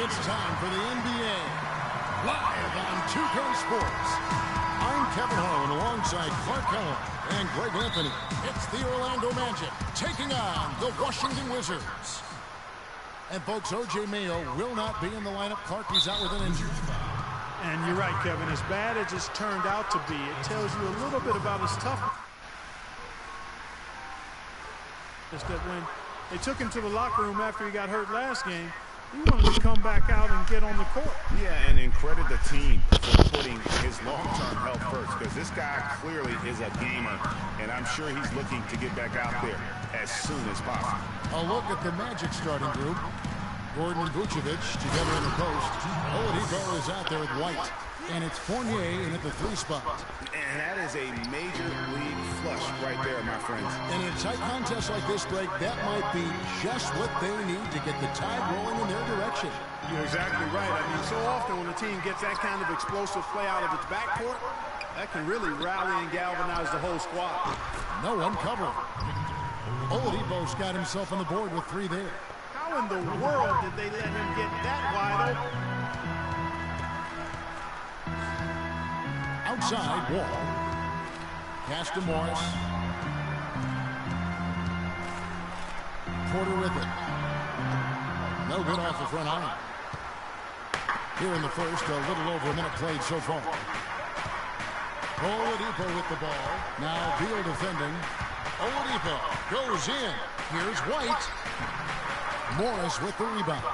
It's time for the NBA, live on 2K Sports. I'm Kevin Harlan alongside Clark Keller and Greg Anthony. It's the Orlando Magic taking on the Washington Wizards. And folks, O.J. Mayo will not be in the lineup. Clark, he's out with an injury. And you're right, Kevin. As bad as it's turned out to be, it tells you a little bit about his toughness. That when they took him to the locker room after he got hurt last game, he wanted to come back out and get on the court. Yeah, and credit the team for putting his long-term health first, because this guy clearly is a gamer, and I'm sure he's looking to get back out there as soon as possible. A look at the Magic starting group. Gordon and Vucevic together in the post. Oladipo is out there with White. And it's Fournier in at the 3 spot. And that is a major league flush right there, my friends. And in a tight contest like this, Greg, that might be just what they need to get the tide rolling in their direction. You're exactly right. I mean, so often when a team gets that kind of explosive play out of its backcourt, that can really rally and galvanize the whole squad. No one covered. Oladipo's got himself on the board with 3 there. How in the world did they let him get that wide open? Outside, Wall. Pass to Morris. Porter with it. No good off the front iron. Here in the first, a little over a minute played so far. Oladipo with the ball. Now Beal defending. Oladipo goes in. Here's White. Morris with the rebound.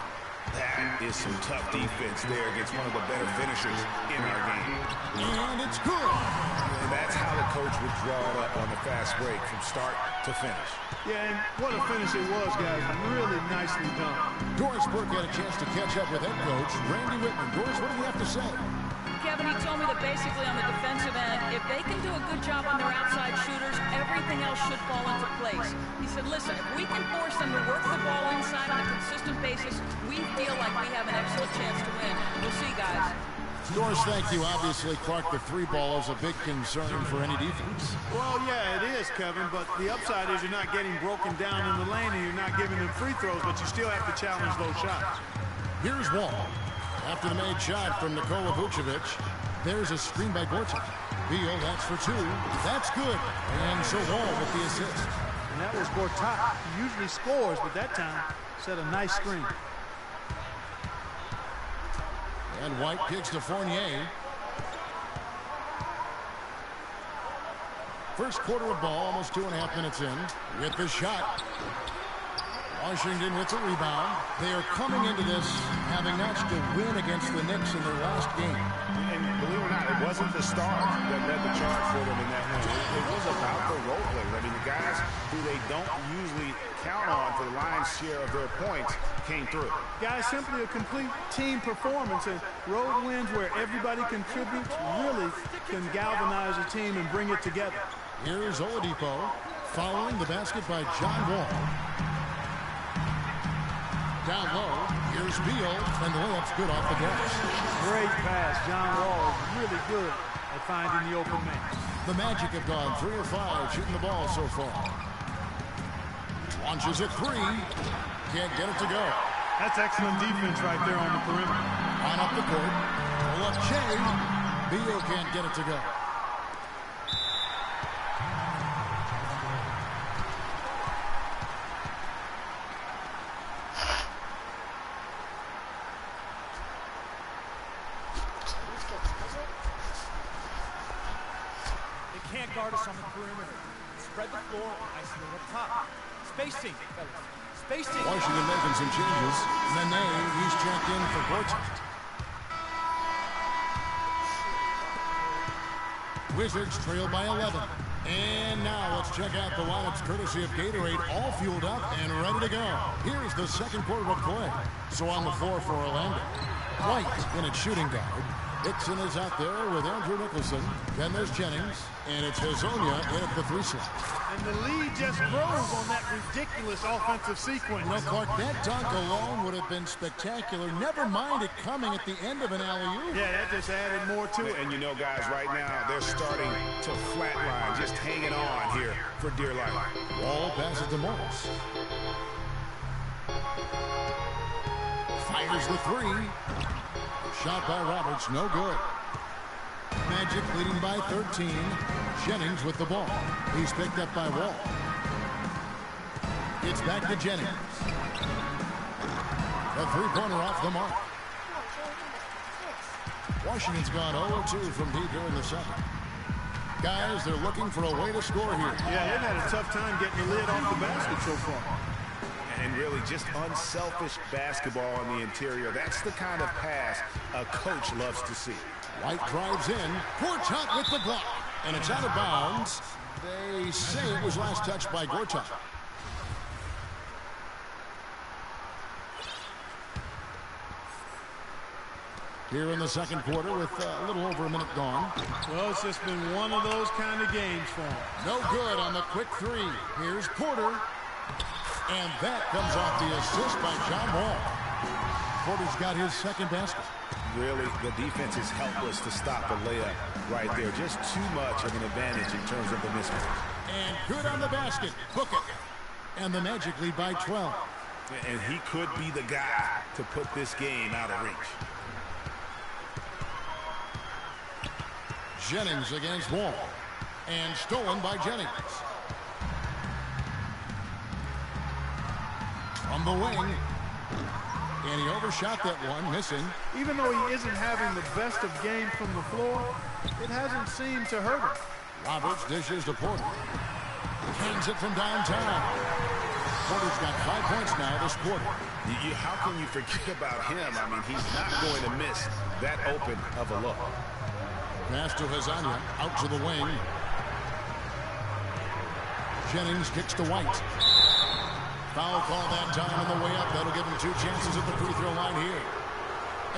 That is some tough defense there against one of the better finishers in our game. And it's good. And that's how the coach would draw it up on the fast break from start to finish. Yeah, and what a finish it was, guys. Really nicely done. Doris Burke had a chance to catch up with head coach Randy Whitman. Doris, what do you have to say? Kevin, he told me that basically on the defensive end, if they can do a good job on their outside shooters, everything else should fall into place. He said, listen, if we can force them to work the ball inside on a consistent basis, we feel like we have an excellent chance to win. We'll see, guys. Doris, thank you. Obviously, Clark, the 3 ball is a big concern for any defense. Well, yeah, it is, Kevin, but the upside is you're not getting broken down in the lane and you're not giving them free throws, but you still have to challenge those shots. Here's Wall. After the made shot from Nikola Vucevic, there's a screen by Gortat. Beal, that's for 2. That's good. And so Wall with the assist. And that was Gortat. He usually scores, but that time set a nice screen. And White kicks to Fournier. First quarter of ball, almost 2.5 minutes in. With the shot. Washington with the rebound. They are coming into this having notched a win against the Knicks in their last game. And believe it or not, it wasn't the stars that led the charge for them in that win. It was about the role players. I mean, the guys who they don't usually count on for the lion's share of their points came through. Guys, simply a complete team performance, and road wins where everybody contributes really can galvanize a team and bring it together. Here's Oladipo following the basket by John Wall. Down low, here's Beal, and the layup's good off the glass. Great pass. John Wall is really good at finding the open man. The Magic have gone 3 of 5 shooting the ball so far. Launches at 3. Can't get it to go. That's excellent defense right there on the perimeter. On up the court. Pull up Shea. Beal can't get it to go. Can't guard us on the perimeter. Spread the floor, isolate up top. Spacing, fellas. Spacing. Washington making some changes. Nene, he's checked in for Gortat. Wizards trail by 11. And now let's check out the lineups courtesy of Gatorade, all fueled up and ready to go. Here's the second quarter of play. So on the floor for Orlando. White in at shooting guard. Dixon is out there with Andrew Nicholson. Then there's Jennings. And it's Hazonia in at the 3 slot. And the lead just grows on that ridiculous offensive sequence. You know, Clark, that dunk alone would have been spectacular. Never mind it coming at the end of an alley-oop. Yeah, that just added more to it. And you know, guys, right now, they're starting to flatline, just hanging on here for dear life. Wall passes to Morris. Fires the 3. Shot by Roberts, no good. Magic leading by 13. Jennings with the ball. He's picked up by Wall. It's back to Jennings. A three-pointer off the mark. Washington's gone 0-2 from deep here in the second. Guys, they're looking for a way to score here. Yeah, they've had a tough time getting the lid off the basket so far. And really just unselfish basketball on the interior. That's the kind of pass a coach loves to see. White drives in. Gortat with the block. And it's out of bounds. They say it was last touched by Gortat. Here in the second quarter with a little over a minute gone. Well, it's just been one of those kind of games for him. No good on the quick 3. Here's Porter. And that comes off the assist by John Wall. Porter's got his second basket. Really, the defense is helpless to stop the layup right there. Just too much of an advantage in terms of the mismatch. And good on the basket. Book it. And the Magic lead by 12. And he could be the guy to put this game out of reach. Jennings against Wall. And stolen by Jennings. From the wing. And he overshot that one, missing. Even though he isn't having the best of games from the floor, it hasn't seemed to hurt him. Roberts dishes to Porter. Hands it from downtown. Porter's got 5 points now this quarter. How can you forget about him? I mean, he's not going to miss that open of a look. Pass to Hazonia, out to the wing. Jennings kicks to White. Foul call that time on the way up. That'll give him 2 chances at the free throw line here.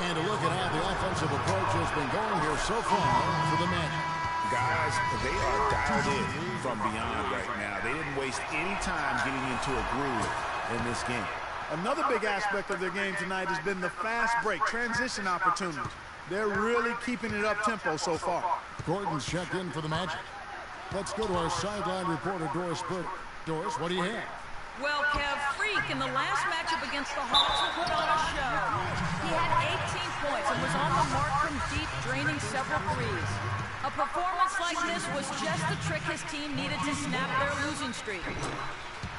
And to look at how the offensive approach has been going here so far for the Magic. Guys, they are dialed in from beyond right now. They didn't waste any time getting into a groove in this game. Another big aspect of their game tonight has been the fast break, transition opportunities. They're really keeping it up tempo so far. Gordon's checked in for the Magic. Let's go to our sideline reporter, Doris Burke. Doris, what do you have? Well, Kev, Freak in the last matchup against the Hawks put on a show. He had 18 points and was on the mark from deep, draining several threes. A performance like this was just the trick his team needed to snap their losing streak.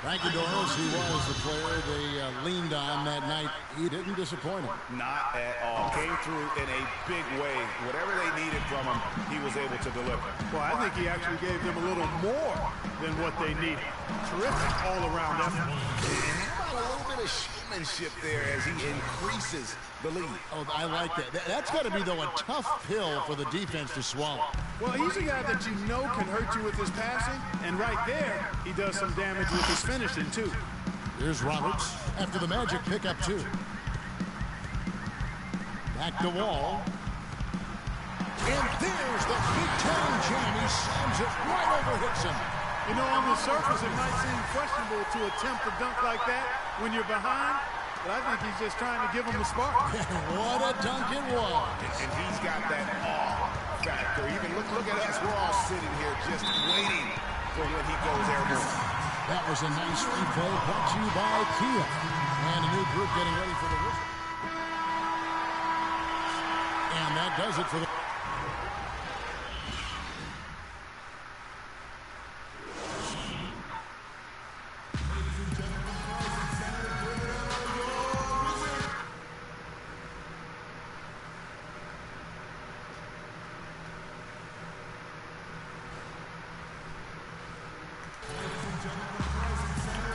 Thank you, Doris. He was the player they leaned on that night. He didn't disappoint him. Not at all. Came through in a big way. Whatever they needed from him, he was able to deliver. Well, I think he actually gave them a little more than what they needed. Terrific all-around effort. A little bit of showmanship there as he increases the lead. Oh, I like that. That's got to be, though, a tough pill for the defense to swallow. Well, he's a guy that you know can hurt you with his passing, and right there, he does some damage with his finishing, too. Here's Roberts after the Magic pick up 2. Back to Wall. And there's the big time jam. He slams it right over Hickson. You know, on the surface, it might seem questionable to attempt a dunk like that when you're behind, but I think he's just trying to give him a spark. What a dunk it was. And he's got that awe factor. Even look at us. We're all sitting here just waiting for when he goes airborne. That was a nice replay brought to you by Kia. And a new group getting ready for the whistle. And that does it for the...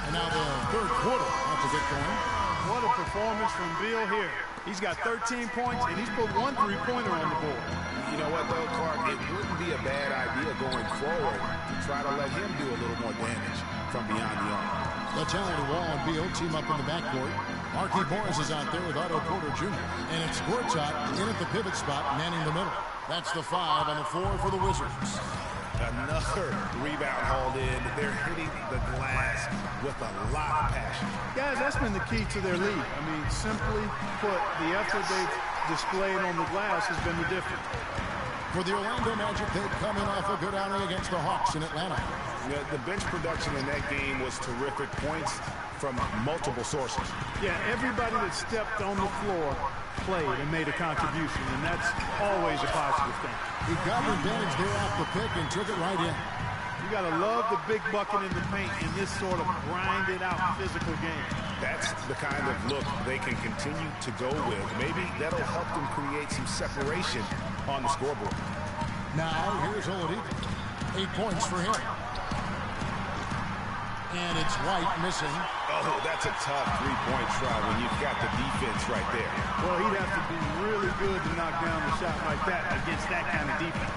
And now the third quarter about to get going. What a performance from Beal here. He's got 13 points, and he's put 1 3-pointer on the board. You know what, though, Clark? It wouldn't be a bad idea going forward to try to let him do a little more damage from beyond the arc. The talented Wall and Beal team up in the backcourt. Marquis Morris is out there with Otto Porter Jr. And it's Gortat in at the pivot spot, manning the middle. That's the 5 on the floor for the Wizards. Another rebound hauled in. They're hitting the glass with a lot of passion. Guys, that's been the key to their lead. I mean, simply put, the effort they've displayed on the glass has been the difference. For the Orlando Magic, they've come in off a good outing against the Hawks in Atlanta. The bench production in that game was terrific. Points from multiple sources. Yeah, everybody that stepped on the floor played and made a contribution, and that's always a positive thing. He got an advantage there off the pick and took it right in. You got to love the big bucket in the paint in this sort of grinded-out physical game. That's the kind of look they can continue to go with. Maybe that'll help them create some separation on the scoreboard. Now, here's Oladipo. 8 points for him. And it's White missing. Oh, that's a tough three-point try when you've got the defense right there. Well, he'd have to be really good to knock down a shot like that against that kind of defense.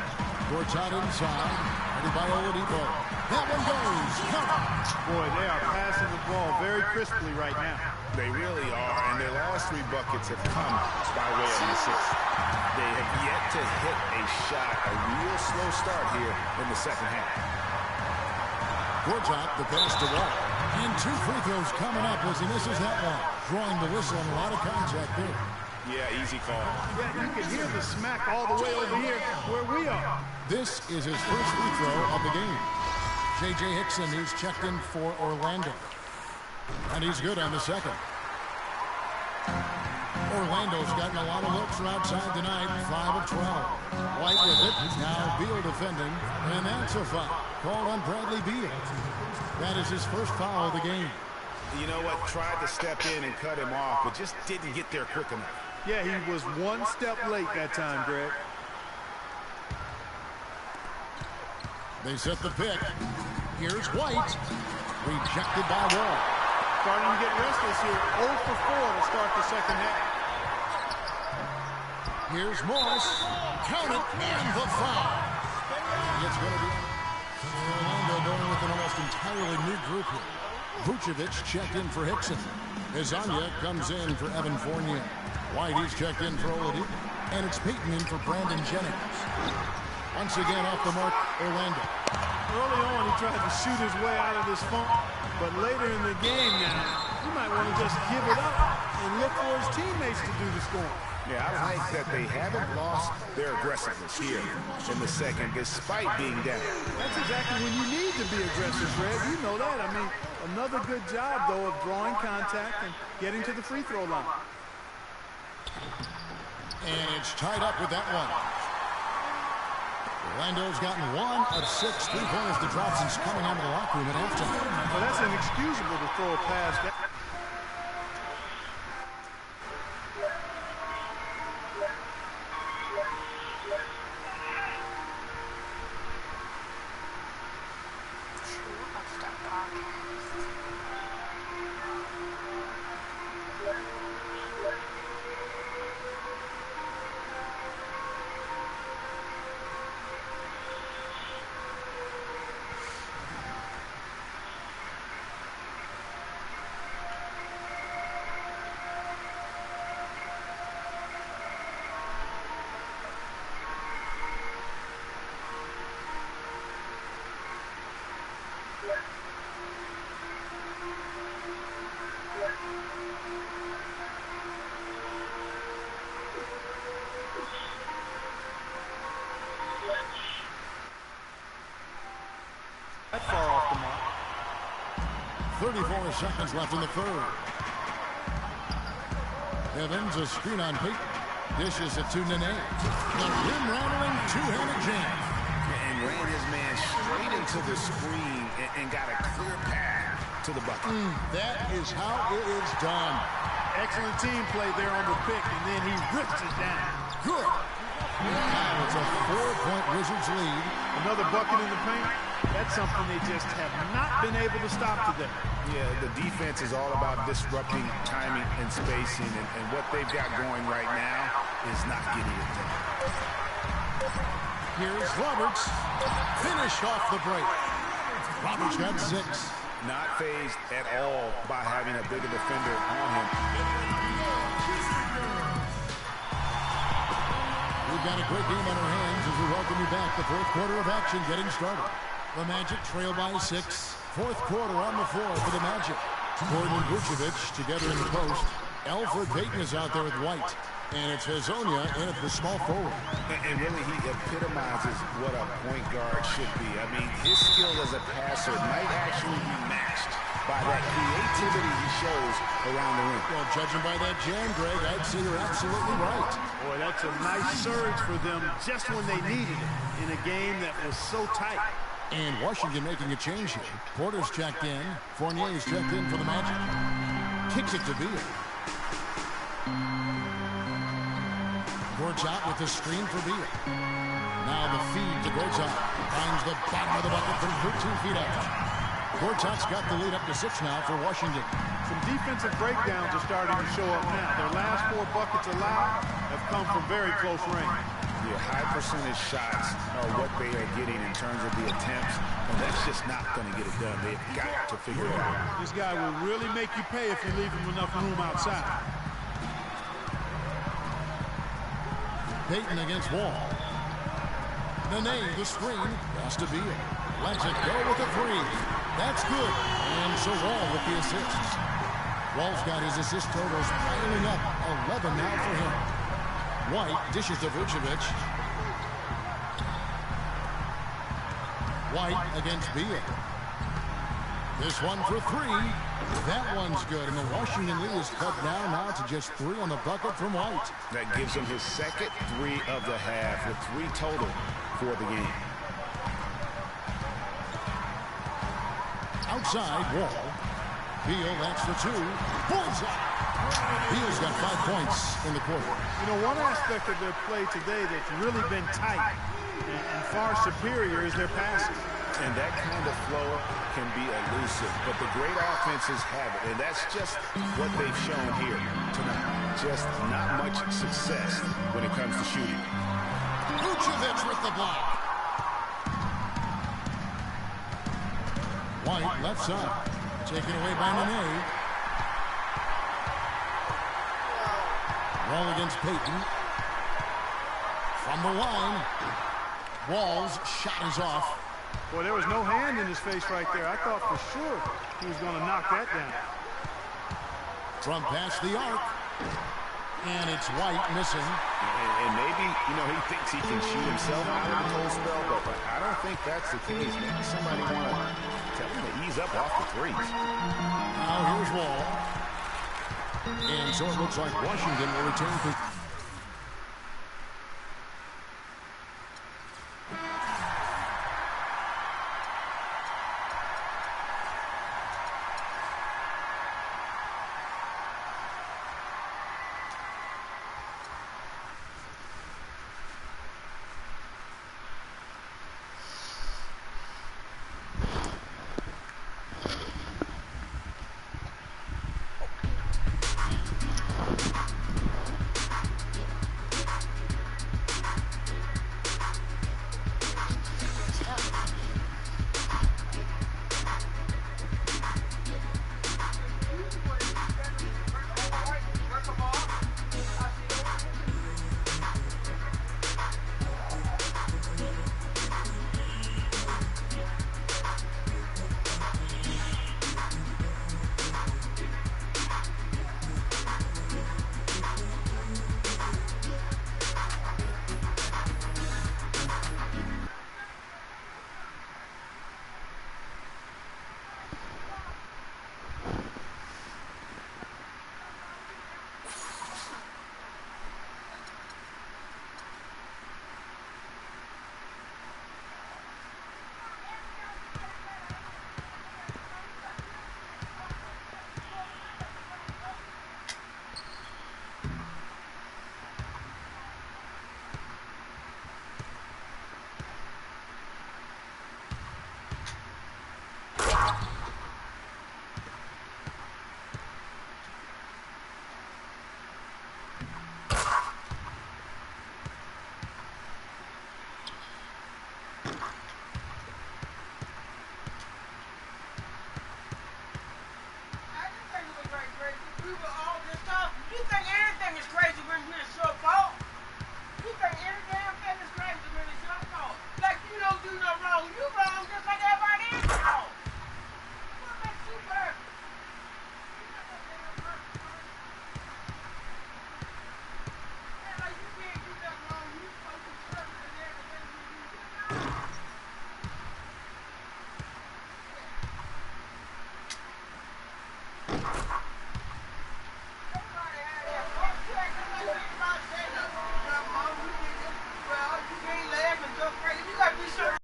Gortat inside. Ready by Oladipo. That one goes. Boy, they are passing the ball very crisply right now. They really are, and their last 3 buckets have come by way of an assist. They have yet to hit a shot, a real slow start here in the second half. Gortat, the pass to Wall. And 2 free throws coming up as he misses that one. Drawing the whistle and a lot of contact there. Yeah, easy call. Yeah, you can hear the smack all the way over here where we are. This is his first free throw of the game. J.J. Hickson, who's checked in for Orlando. And he's good on the second. Orlando's gotten a lot of looks from outside tonight. 5 of 12. White with it. Now Beal defending. And that's a foul. Called on Bradley Beal. That is his first foul of the game. You know what? Tried to step in and cut him off, but just didn't get there quick enough. Yeah, he was 1 step late that time, Greg. They set the pick. Here's White. Rejected by Wall. Starting to get restless here. 0 for 4 to start the second half. Here's Morris. Count it, and the foul. It's going to be Orlando going with an almost entirely new group here. Vucevic checked in for Hickson. Hezonja comes in for Evan Fournier. White, he's checked in for Oladipo. And it's Peyton in for Brandon Jennings. Once again off the mark, Orlando. Early on, he tried to shoot his way out of this funk. But later in the game now, he might want to just give it up and look for his teammates to do the scoring. Yeah, I like that they haven't lost their aggressiveness here in the second, despite being down. That's exactly when you need to be aggressive, Fred. You know that. I mean, another good job, though, of drawing contact and getting to the free throw line. And it's tied up with that one. Orlando's gotten 1 of 6 3-pointers to drop since coming out of the locker room at halftime. Well, that's inexcusable to throw a pass. That far off the mark. 34 seconds left in the third. Evans, a screen on Peyton. Dishes it to Nene. The rim-rattling two-handed jam. And ran his man straight into the screen and got a clear path to the bucket. That is how it is done. Excellent team play there on the pick, and then he rips it down. Good. Now it's a 4-point Wizards lead. Another bucket in the paint. That's something they just have not been able to stop today. Yeah, the defense is all about disrupting timing and spacing, and what they've got going right now is not getting it done. Here's Roberts. Finished off the break. Roberts got 6. Not fazed at all by having a bigger defender on him. We've got a great game on our hands as we welcome you back. The fourth quarter of action getting started. The Magic trail by 6. Fourth quarter on the floor for the Magic. Gordon and Vucevic together in the post. Elfrid Payton is out there with White. And it's Hazonia in at the small forward. And really, he epitomizes what a point guard should be. I mean, his skill as a passer might actually be matched by that creativity he shows around the rim. Well, judging by that jam, Greg, I'd say you're absolutely right. Boy, that's a nice surge for them just when they needed it in a game that was so tight. And Washington making a change here. Porter's checked in. Fournier's checked in for the Magic. Kicks it to Beal. Gortat with the screen for Beal. Now the feed to Gortat. Finds the bottom of the bucket from 13 feet out. Gortat's got the lead up to 6 now for Washington. Some defensive breakdowns are starting to show up now. Their last 4 buckets allowed have come from very close range. The high percentage shots are what they are getting in terms of the attempts, and that's just not going to get it done. They've got to figure it out. This guy will really make you pay if you leave him enough room outside. Payton against Wall. Nene, the screen. Pass to Beal. Lets it go with a 3. That's good. And so Wall with the assists. Wall's got his assist totals piling up. 11 now for him. White dishes to Vucevic. White against Beal. This one for 3. That one's good, and the Washington lead is cut down now to just 3 on the bucket from White. That gives him his second 3 of the half, with 3 total for the game. Outside, Wall. Beal, that's for 2. Bullseye. Beal's got 5 points in the quarter. You know, one aspect of their play today that's really been tight and far superior is their passing. And that kind of flow can be elusive, but the great offenses have it, and that's just what they've shown here tonight. Just not much success when it comes to shooting. Vucevic with the block. White, left side. Taken away by Nene. Wall against Payton. From the line. Wall's shot is off. Boy, there was no hand in his face right there. I thought for sure he was going to knock that down. From past the arc. And it's White missing. And maybe, you know, he thinks he can shoot himself out of the cold spell, but I don't think that's the case. Maybe somebody want to tell him to ease up off the threes. Now here's Wall. And so it looks like Washington will return for